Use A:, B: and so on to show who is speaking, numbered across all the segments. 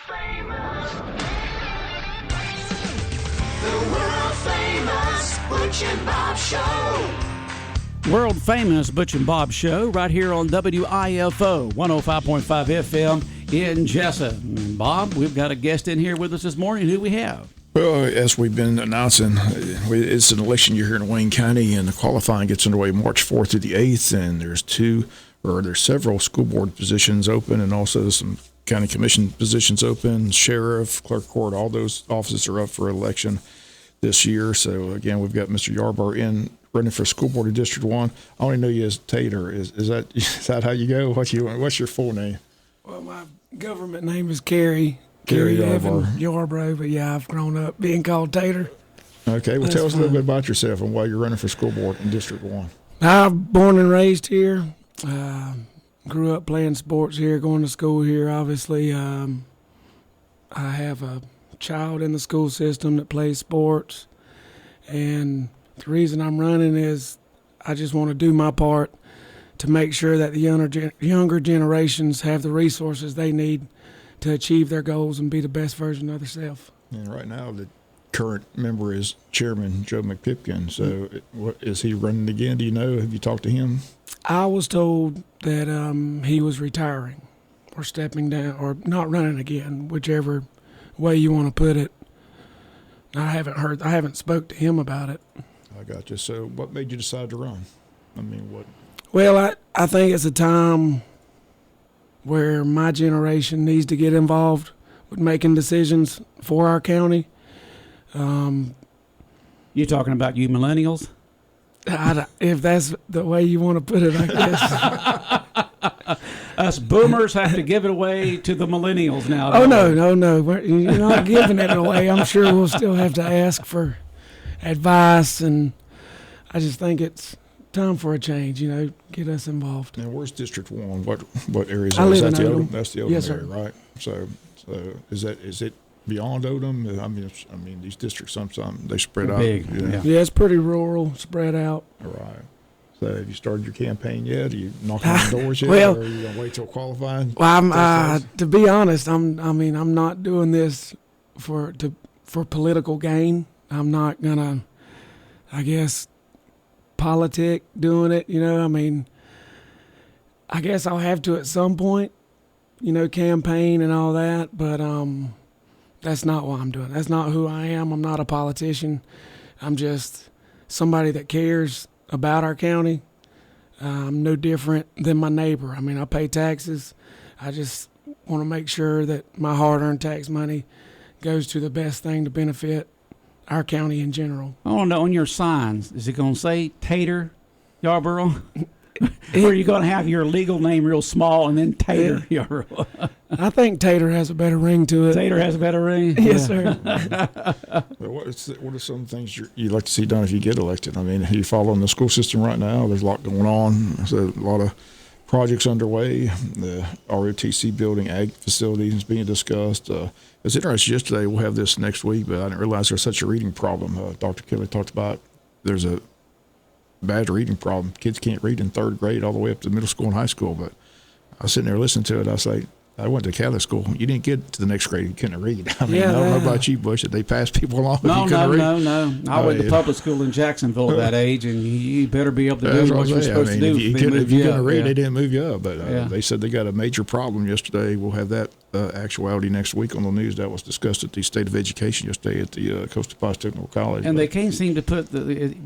A: The world famous Butch and Bob Show.
B: World famous Butch and Bob Show right here on WIFO 105.5 FM in Jesup. And Bob, we've got a guest in here with us this morning. Who we have?
C: Well, as we've been announcing, it's an election year here in Wayne County, and the qualifying gets underway March 4th through the 8th, and there's several school board positions open, and also some county commission positions open, sheriff, clerk court, all those offices are up for election this year. So, again, we've got Mr. Yarborough running for school board in District 1. I only know you as Tater. Is that how you go? What's your full name?
D: Well, my government name is Gary
C: Yarborough.
D: Evan Yarborough, but yeah, I've grown up being called Tater.
C: Okay, well, tell us a little bit about yourself and why you're running for school board in District 1.
D: I'm born and raised here. Grew up playing sports here, going to school here, obviously. I have a child in the school system that plays sports, and the reason I'm running is I just want to do my part to make sure that the younger generations have the resources they need to achieve their goals and be the best version of themselves.
C: And right now, the current member is Chairman Joe McPipkin. So, is he running again? Do you know? Have you talked to him?
D: I was told that he was retiring or stepping down or not running again, whichever way you want to put it. I haven't spoke to him about it.
C: I got you. So what made you decide to run? I mean, what?
D: Well, I think it's a time where my generation needs to get involved with making decisions for our county.
B: You talking about you millennials?
D: If that's the way you want to put it, I guess.
B: Us boomers have to give it away to the millennials now.
D: Oh, no. You're not giving it away. I'm sure we'll still have to ask for advice, and I just think it's time for a change, get us involved.
C: Now, where's District 1? What areas?
D: I live
C: that
D: in Odom.
C: That's the Odom
D: Yes,
C: area,
D: sir.
C: right? So is it beyond Odom? I mean, these districts sometimes they spread out.
B: Big,
C: Yeah.
D: Yeah, it's pretty rural, spread out.
C: All right. So have you started your campaign yet? Are you knocking on doors yet?
D: Well,
C: or are you gonna wait till qualifying?
D: Well, to be honest, I'm not doing this for political gain. I'm not gonna, I guess, politic doing it. I guess I'll have to at some point, campaign and all that. But that's not what I'm doing. That's not who I am. I'm not a politician. I'm just somebody that cares about our county. I'm no different than my neighbor. I pay taxes. I just want to make sure that my hard-earned tax money goes to the best thing to benefit our county in general.
B: I want to know on your signs, is it going to say Tater Yarborough? Or are you going to have your legal name real small and then Tater Yarborough?
D: I think Tater has a better ring to it.
B: Tater has a better ring?
D: Yes, sir.
C: What are some things you'd like to see done if you get elected? I mean, you following the school system right now. There's a lot going on. There's a lot of projects underway. The ROTC building, ag facilities is being discussed. It's interesting. Yesterday, we'll have this next week, but I didn't realize there's such a reading problem. Dr. Kelly talked about there's a bad reading problem. Kids can't read in third grade all the way up to middle school and high school. But I was sitting there listening to it. I say, I went to Catholic school. You didn't get to the next grade. You couldn't read. I mean, I don't know about you, Bush, that they passed people along if you couldn't read.
B: No. I went to public school in Jacksonville at that age, and you better be able to do what you're supposed to do.
C: If you couldn't read, they didn't move you up. But they said they got a major problem yesterday. We'll have that actuality next week on the news. That was discussed at the State of Education yesterday at the Coastal Pines Technical College.
B: And they can't seem to put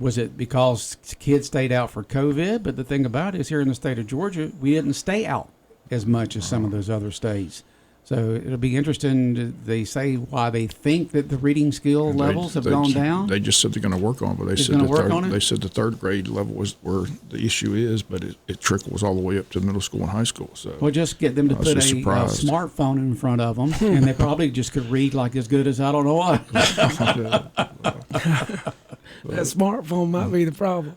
B: was it because kids stayed out for COVID? But the thing about it is here in the state of Georgia, we didn't stay out as much as some of those other states. So it'll be interesting. They say why they think that the reading skill levels have gone down.
C: They just said they're going to work on it, but they said the third grade level was where the issue is, but it trickles all the way up to middle school and high school. So
B: well, just get them to put a smartphone in front of them, and they probably just could read like as good as I don't know what.
D: That smartphone might be the problem.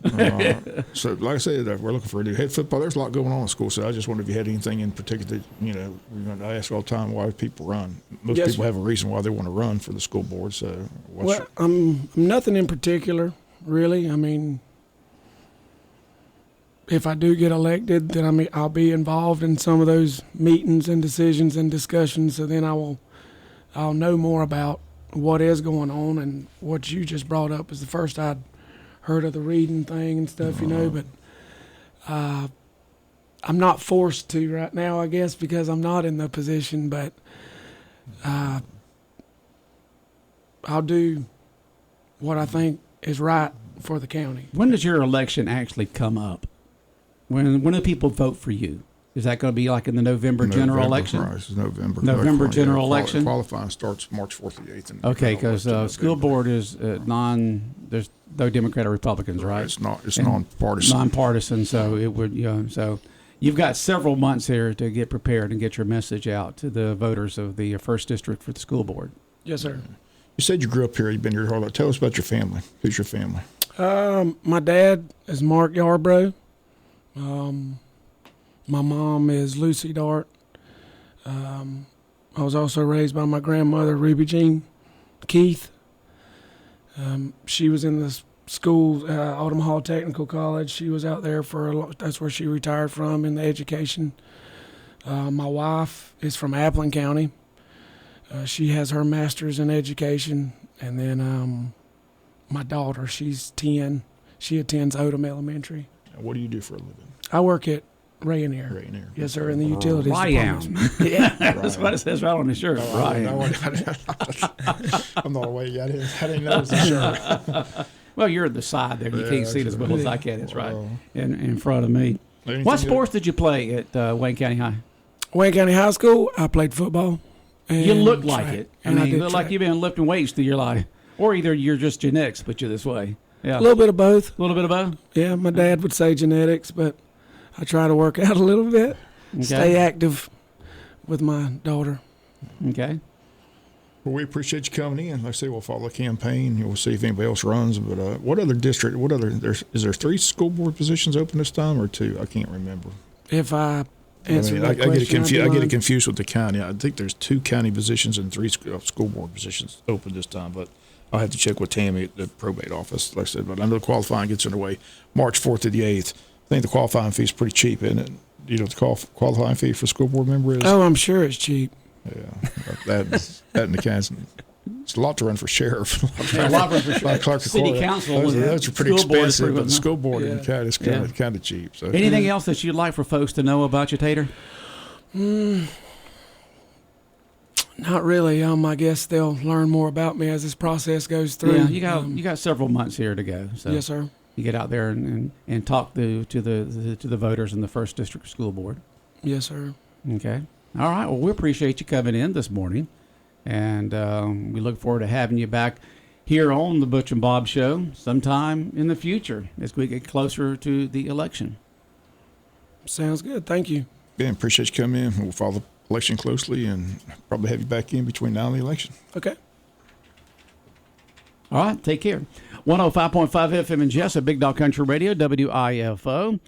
C: So, like I said, we're looking for a new head football. There's a lot going on in school, so I just wondered if you had anything in particular that, I ask all the time why people run. Most people have a reason why they want to run for the school board. So,
D: I'm nothing in particular, really. I mean, if I do get elected, then I'll be involved in some of those meetings and decisions and discussions. So then I will I'll know more about what is going on, and what you just brought up is the first I'd heard of the reading thing and stuff, but I'm not forced to right now, I guess, because I'm not in the position, but I'll do what I think is right for the county.
B: When does your election actually come up? When do people vote for you? Is that going to be like in the November general election?
C: Right, it's November.
B: November general election?
C: Qualifying starts March 4th to the 8th.
B: Okay, because school board is there's no Democrat or Republicans, right?
C: It's nonpartisan.
B: Nonpartisan, so it would, so you've got several months here to get prepared and get your message out to the voters of the 1st District for the school board.
D: Yes, sir.
C: You said you grew up here. You've been here all that. Tell us about your family. Who's your family?
D: My dad is Mark Yarbrough. My mom is Lucy Dart. I was also raised by my grandmother, Ruby Jean Keith. She was in the school, Autumn Hall Technical College. She was out there that's where she retired from in the education. My wife is from Appleton County. She has her master's in education. And then my daughter, she's 10. She attends Odom Elementary.
C: What do you do for a living?
D: I work at Rayonier.
C: Rayonier.
D: Yes, sir, in the utilities
B: Ryan.
D: department. Yeah.
B: That's what it says right on the shirt. Ryan.
C: I'm not away yet. I didn't know it was a shirt.
B: Well, you're at the side there. You can't see it as well as I can. It's right in front of me. What sports did you play at Wayne County High?
D: Wayne County High School, I played football.
B: You look like it. I mean, you look
D: track.
B: like you've been lifting weights through your life. Or either you're just genetics, but you're this way. Yeah.
D: A little bit of both.
B: A little bit of both?
D: Yeah, my dad would say genetics, but I try to work out a little bit.
B: Okay.
D: Stay active with my daughter.
B: Okay.
C: Well, we appreciate you coming in. Like I say, we'll follow the campaign. We'll see if anybody else runs. But what other district? Is there 3 school board positions open this time or 2? I can't remember.
D: If I answer that
C: I get it
D: question,
C: I get it confused with the county. I think there's 2 county positions and 3 school board positions open this time. But I'll have to check with Tammy at the probate office, like I said. But I know the qualifying gets underway March 4th to the 8th. I think the qualifying fee is pretty cheap, isn't it? You know what the qualifying fee for a school board member is?
D: Oh, I'm sure it's cheap.
C: Yeah, that in the county. It's a lot to run for sheriff.
B: A lot for sure.
C: Clerk of
B: City
C: court.
B: council.
C: Those are pretty
B: School board is
C: expensive,
B: pretty
C: but
B: good,
C: the school board in the county is kind of cheap. So.
B: Anything else that you'd like for folks to know about you, Tater?
D: Not really. I guess they'll learn more about me as this process goes through.
B: Yeah, you got several months here to go. So
D: yes, sir.
B: You get out there and talk to the voters in the 1st District School Board.
D: Yes, sir.
B: Okay. All right. Well, we appreciate you coming in this morning, and we look forward to having you back here on the Butch and Bob Show sometime in the future as we get closer to the election.
D: Sounds good. Thank you.
C: Yeah, appreciate you coming in. We'll follow the election closely and probably have you back in between now and the election.
D: Okay.
B: All right. Take care. 105.5 FM in Jesup, Big Dog Country Radio, WIFO.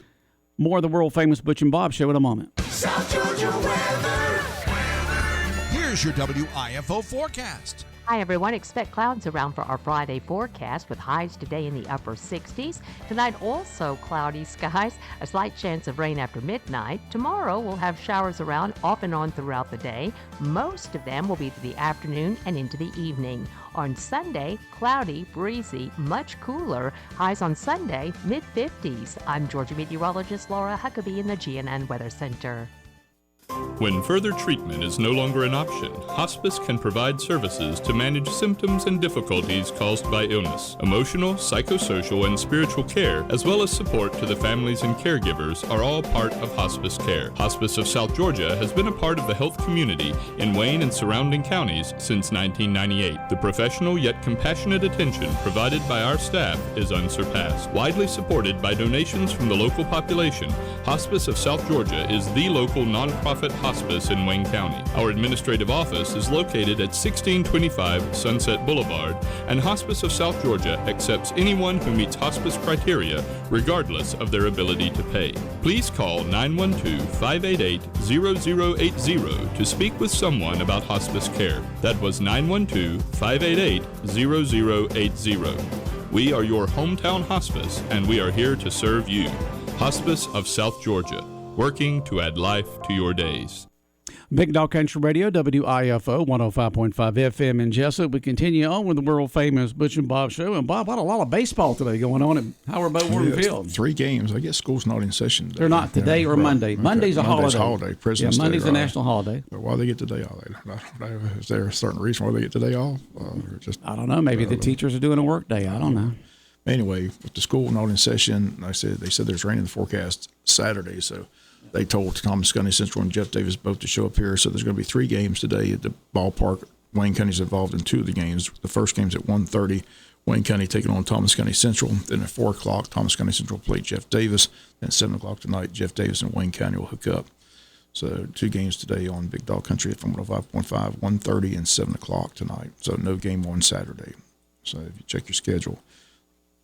B: More of the world-famous Butch and Bob Show in a moment.
A: South Georgia weather.
E: Here's your WIFO forecast.
F: Hi, everyone. Expect clouds around for our Friday forecast with highs today in the upper 60s. Tonight, also cloudy skies, a slight chance of rain after midnight. Tomorrow, we'll have showers around off and on throughout the day. Most of them will be to the afternoon and into the evening. On Sunday, cloudy, breezy, much cooler. Highs on Sunday, mid-50s. I'm Georgia meteorologist Laura Huckabee in the GNN Weather Center.
G: When further treatment is no longer an option, hospice can provide services to manage symptoms and difficulties caused by illness. Emotional, psychosocial, and spiritual care, as well as support to the families and caregivers, are all part of hospice care. Hospice of South Georgia has been a part of the health community in Wayne and surrounding counties since 1998. The professional yet compassionate attention provided by our staff is unsurpassed. Widely supported by donations from the local population, Hospice of South Georgia is the local nonprofit hospice in Wayne County. Our administrative office is located at 1625 Sunset Boulevard, and Hospice of South Georgia accepts anyone who meets hospice criteria, regardless of their ability to pay. Please call 912-588-0080 to speak with someone about hospice care. That was 912-588-0080. We are your hometown hospice, and we are here to serve you. Hospice of South Georgia, working to add life to your days.
B: Big Dog Country Radio, WIFO 105.5 FM in Jesup. We continue on with the world-famous Butch and Bob Show. And, Bob, what a lot of baseball today going on at Howard Boat Warden Field.
C: 3 games. I guess school's not in session today.
B: They're not today or Monday.
C: Okay.
B: Monday's a
C: Monday's
B: holiday.
C: President's Day.
B: Monday's a national holiday.
C: But why they get today off? Is there a certain reason why they get today off? Or just
B: I don't know. Maybe the teachers are doing a work day. I don't know.
C: Anyway, with the school not in session, they said there's rain in the forecast Saturday, so they told Thomas County Central and Jeff Davis both to show up here. So there's going to be 3 games today at the ballpark. Wayne County's involved in 2 of the games. The first game's at 1:30. Wayne County taking on Thomas County Central. Then at 4 o'clock, Thomas County Central play Jeff Davis. Then at 7 o'clock tonight, Jeff Davis and Wayne County will hook up. So 2 games today on Big Dog Country from 105.5, 1:30 and 7 o'clock tonight. So no game on Saturday. So if you check your schedule,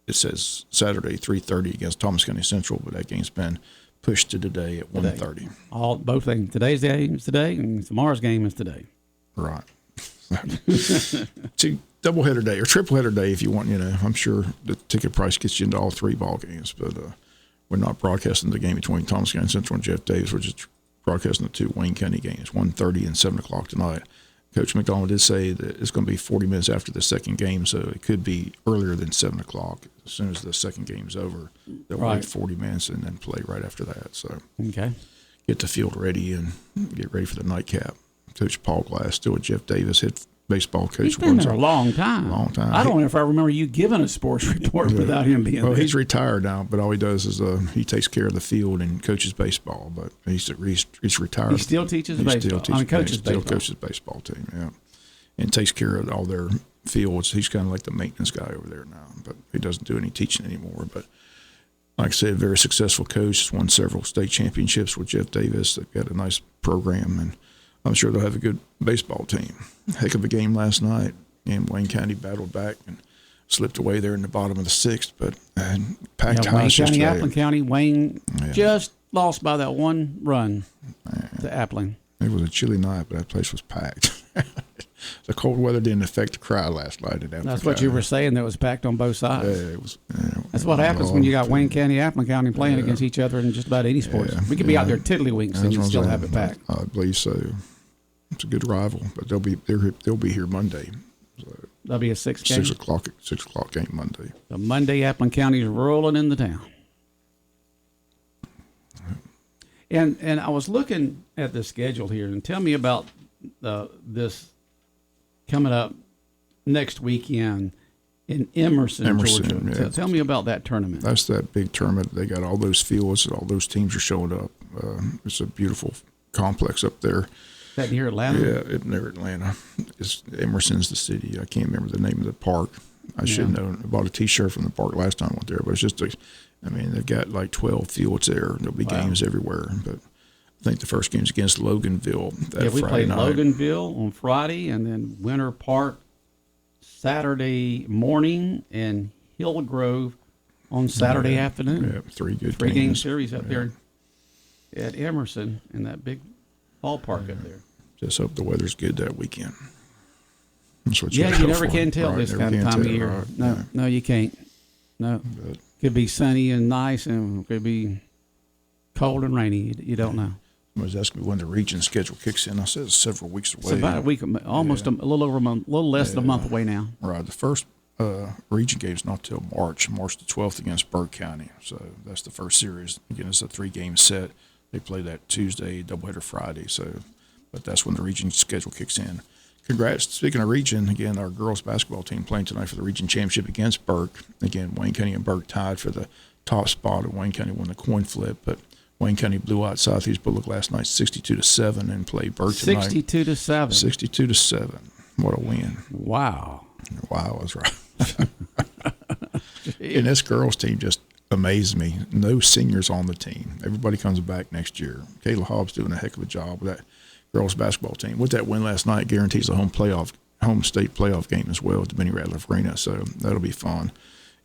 C: it says Saturday 3:30 against Thomas County Central, but that game's been pushed to today at 1:30.
B: Both things. Today's game is today, and tomorrow's game is today.
C: Right. 2 doubleheader day or tripleheader day if you want. I'm sure the ticket price gets you into all 3 ball games, but we're not broadcasting the game between Thomas County Central and Jeff Davis. We're just broadcasting the 2 Wayne County games, 1:30 and 7 o'clock tonight. Coach McDonald did say that it's going to be 40 minutes after the second game, so it could be earlier than 7 o'clock. As soon as the second game's over, they'll wait 40 minutes and then play right after that. So get the field ready and get ready for the nightcap. Coach Paul Glass, still with Jeff Davis, head baseball coach.
B: He's been there a long time. I don't know if I remember you giving a sports report without him being there.
C: He's retired now, but all he does is he takes care of the field and coaches baseball. But he's retired.
B: He still teaches baseball. Coaches
C: baseball team, yeah, and takes care of all their fields. He's kind of like the maintenance guy over there now, but he doesn't do any teaching anymore. But like I said, very successful coach. Has won several state championships with Jeff Davis. They've got a nice program, and I'm sure they'll have a good baseball team. Heck of a game last night, and Wayne County battled back and slipped away there in the bottom of the 6th, but packed house
B: Wayne County,
C: yesterday.
B: Appling County, Wayne just lost by that 1 run to Appling.
C: It was a chilly night, but that place was packed. The cold weather didn't affect the crowd last night.
B: That's what you were saying. That was packed on both sides.
C: Yeah, it was.
B: That's what happens when you got Wayne County, Appling County playing against each other in just about any sports. We could be out there tiddlywinks and you'd still have it packed.
C: I believe so. It's a good rival, but they'll be here Monday. So
B: That'll be a 6 game.
C: 6 o'clock game Monday.
B: The Monday, Appling County is rolling into town. And I was looking at the schedule here, and tell me about this coming up next weekend in Emerson, Georgia.
C: Yeah.
B: Tell me about that tournament.
C: That's that big tournament. They got all those fields, all those teams are showing up. It's a beautiful complex up there.
B: Is that near Atlanta?
C: Yeah, near Atlanta. Emerson's the city. I can't remember the name of the park. I should know. I bought a T-shirt from the park last time I went there, but it's just they've got like 12 fields there. There'll be games everywhere. But I think the first game's against Loganville that
B: we
C: Friday
B: played
C: night.
B: Loganville on Friday, and then Winter Park Saturday morning, and Hillgrove on Saturday afternoon.
C: Yeah, 3 good
B: Three game
C: games.
B: series up there at Emerson in that big ballpark up there.
C: Just hope the weather's good that weekend. That's what
B: You
C: hope
B: never
C: for.
B: can tell
C: Right,
B: this
C: never
B: kind of
C: can
B: time of
C: tell,
B: year.
C: right.
B: No, you can't. No.
C: But
B: Could be sunny and nice, and could be cold and rainy. You don't know.
C: somebody's asking me when the region schedule kicks in. I said it's several weeks away.
B: It's about a week, almost a little over a month, a little less than a month away now.
C: Right. The first region game's not till March the 12th against Burke County. So that's the first series. Again, it's a 3-game set. They play that Tuesday, doubleheader Friday. But that's when the region schedule kicks in. Congrats. Speaking of region, again, our girls basketball team playing tonight for the region championship against Burke. Again, Wayne County and Burke tied for the top spot, and Wayne County won the coin flip. But Wayne County blew out Southeast Bullock last night 62-7 and played Burke tonight.
B: 62-7.
C: 62-7. What a win.
B: Wow.
C: Wow, I was right. And this girls team just amazed me. No seniors on the team. Everybody comes back next year. Kayla Hobbs doing a heck of a job with that girls basketball team. With that win last night, guarantees a home state playoff game as well at the Benny Radcliffe Arena. So that'll be fun.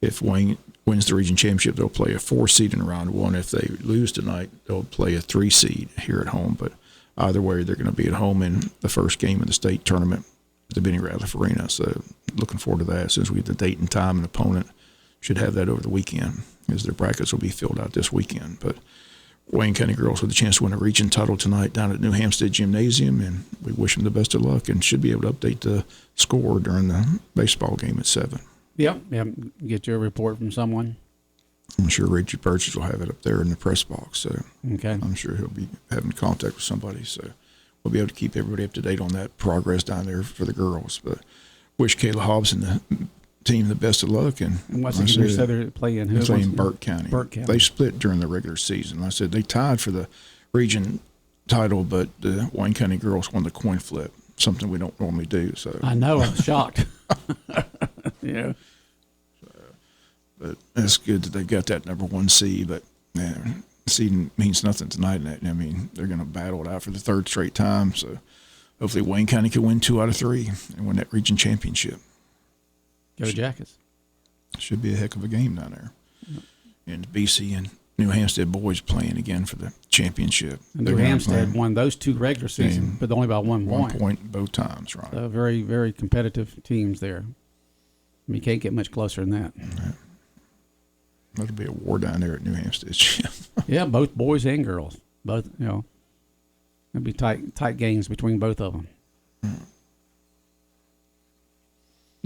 C: If Wayne wins the region championship, they'll play a 4 seed in round 1. If they lose tonight, they'll play a 3 seed here at home. But either way, they're going to be at home in the first game of the state tournament at the Benny Radcliffe Arena. So looking forward to that. As soon as we get the date and time and opponent, should have that over the weekend, as their brackets will be filled out this weekend. But Wayne County girls with a chance to win a region title tonight down at New Hampstead Gymnasium, and we wish them the best of luck and should be able to update the score during the baseball game at 7.
B: Yep. Get your report from someone.
C: I'm sure Reggie Burgess will have it up there in the press box, so
B: Okay.
C: I'm sure he'll be having contact with somebody, so we'll be able to keep everybody up to date on that progress down there for the girls. But wish Kayla Hobbs and the team the best of luck. And
B: what's
C: like
B: the
C: I
B: game
C: said,
B: they're playing? Who?
C: They're playing Burke County.
B: Burke County.
C: They split during the regular season. Like I said they tied for the region title, but the Wayne County girls won the coin flip, something we don't normally do. So
B: I know. I was shocked. Yeah.
C: But that's good that they've got that number 1 seed. But seed means nothing tonight. I mean, they're going to battle it out for the 3rd straight time. So hopefully Wayne County can win 2 out of 3 and win that region championship.
B: Go Jackets.
C: Should be a heck of a game down there. And BC and New Hampstead boys playing again for the championship.
B: And New Hampstead won those 2 regular season, but only by 1 point.
C: 1 point both times, right?
B: So very, very competitive teams there. You can't get much closer than that.
C: Right. That'll be a war down there at New Hampstead.
B: Yeah, both boys and girls. Both, it'll be tight games between both of them.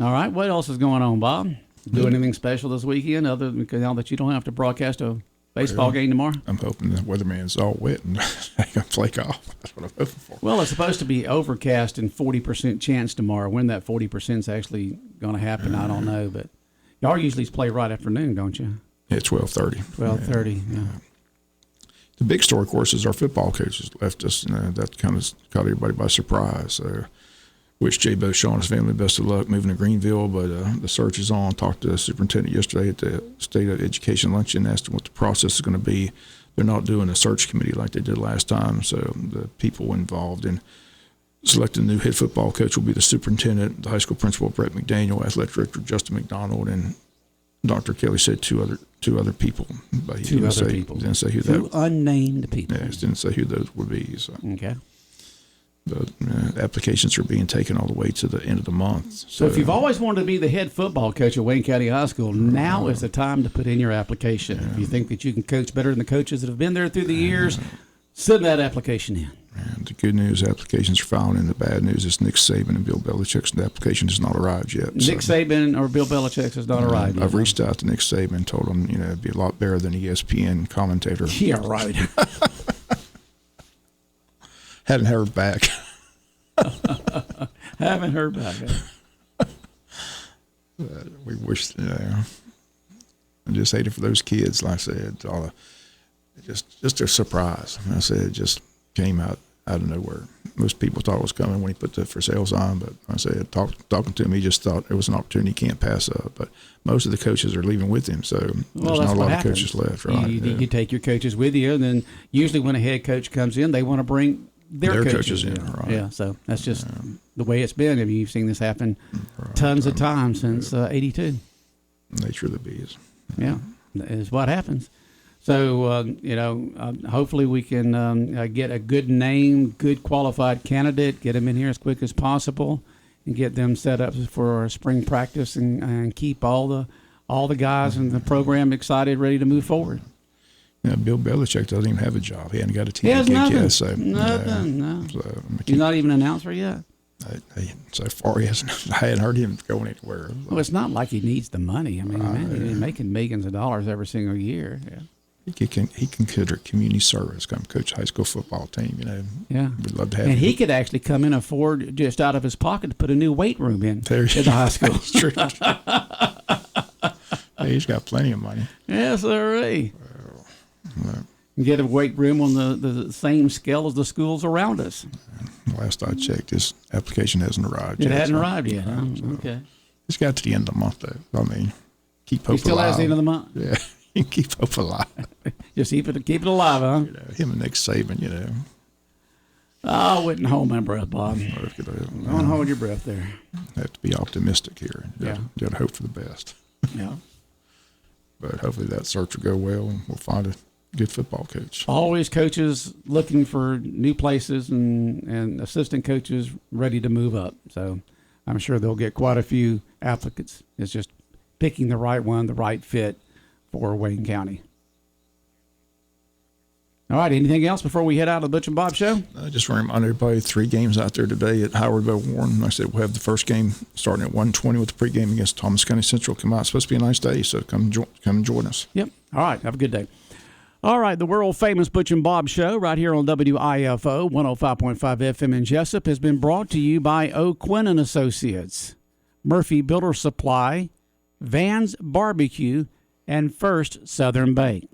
B: All right, what else is going on, Bob? Do anything special this weekend other than now that you don't have to broadcast a baseball game tomorrow?
C: I'm hoping the weatherman's all wet and I can flake off. That's what I'm hoping for.
B: Well, it's supposed to be overcast and 40% chance tomorrow. When that 40% is actually going to happen, I don't know. But y'all usually play right afternoon, don't you?
C: Yeah, 12:30.
B: 12:30. Yeah.
C: The big story, of course, is our football coaches left us, and that kind of caught everybody by surprise. So, wish Jay Beauchamp and his family best of luck moving to Greenville, but the search is on. Talked to the superintendent yesterday at the State of Education luncheon, asked him what the process is going to be. They're not doing a search committee like they did last time, so the people involved in selecting the new head football coach will be the superintendent, the high school principal, Brett McDaniel, athletic director, Justin McDonald, and Dr. Kelly said two other people. But he didn't say who
B: Two
C: that.
B: unnamed people.
C: Yeah, he didn't say who those would be. So.
B: Okay.
C: But applications are being taken all the way to the end of the month.
B: So if you've always wanted to be the head football coach at Wayne County High School, now is the time to put in your application. If you think that you can coach better than the coaches that have been there through the years, send that application in.
C: And the good news, applications are filed, and the bad news is Nick Saban and Bill Belichick's application has not arrived yet.
B: Nick Saban or Bill Belichick has not arrived yet.
C: I've reached out to Nick Saban and told him, it'd be a lot better than ESPN commentator.
B: Yeah, right.
C: Hadn't heard back.
B: Haven't heard back.
C: We wish, I just hate it for those kids. Like I said, just a surprise. I said it just came out of nowhere. Most people thought it was coming when he put the for sales on, but I said talking to him, he just thought it was an opportunity he can't pass up. But most of the coaches are leaving with him, so there's not a lot of coaches left. Right?
B: You take your coaches with you, and then usually when a head coach comes in, they want to bring their coaches in.
C: Right.
B: Yeah, so that's just the way it's been. I mean, you've seen this happen tons of times since '82.
C: Nature of the beast.
B: Yeah, is what happens. So, hopefully we can get a good name, good qualified candidate, get them in here as quick as possible, and get them set up for spring practice and keep all the guys in the program excited, ready to move forward.
C: Yeah, Bill Belichick doesn't even have a job. He hasn't got a team
B: He has
C: gig
B: nothing.
C: yet. So,
B: No.
C: So,
B: He's not even an announcer yet.
C: So far, he hasn't. I hadn't heard him going anywhere. So.
B: Well, it's not like he needs the money. I mean, man, he's making millions of dollars every single year. Yeah.
C: He can consider community service, come coach a high school football team.
B: Yeah,
C: we'd love to have
B: and
C: him.
B: he could actually come in and afford just out of his pocket to put a new weight room in
C: There
B: at the high school.
C: That's true. Hey, he's got plenty of money.
B: Yes, sir.
C: Well,
B: Get a weight room on the same scale as the schools around us.
C: last I checked, his application hasn't arrived yet.
B: It hadn't arrived yet. Huh? Okay.
C: It's got to the end of the month, though. I mean, keep hope
B: He still
C: alive.
B: has the end of the month.
C: Yeah, you can keep hope alive.
B: Just keep it alive, huh?
C: Him and Nick Saban,
B: Oh, I wouldn't hold my breath, Bob. Don't hold your breath there.
C: Have to be optimistic here.
B: Yeah.
C: You got to hope for the best.
B: Yeah.
C: But hopefully that search will go well and we'll find a good football coach.
B: Always coaches looking for new places and assistant coaches ready to move up. So I'm sure they'll get quite a few applicants. It's just picking the right one, the right fit for Wayne County. All right. Anything else before we head out of the Butch and Bob Show?
C: Just want to remind everybody, 3 games out there today at Howardville Warren. Like I said, we'll have the first game starting at 1:20 with the pregame against Thomas County Central. Come out. It's supposed to be a nice day, so come join us.
B: Yep. All right. Have a good day. All right. The world-famous Butch and Bob Show right here on WIFO 105.5 FM in Jesup has been brought to you by O'Quinn & Associates, Murphy Builder Supply, Van's Barbecue, and First Southern Bank.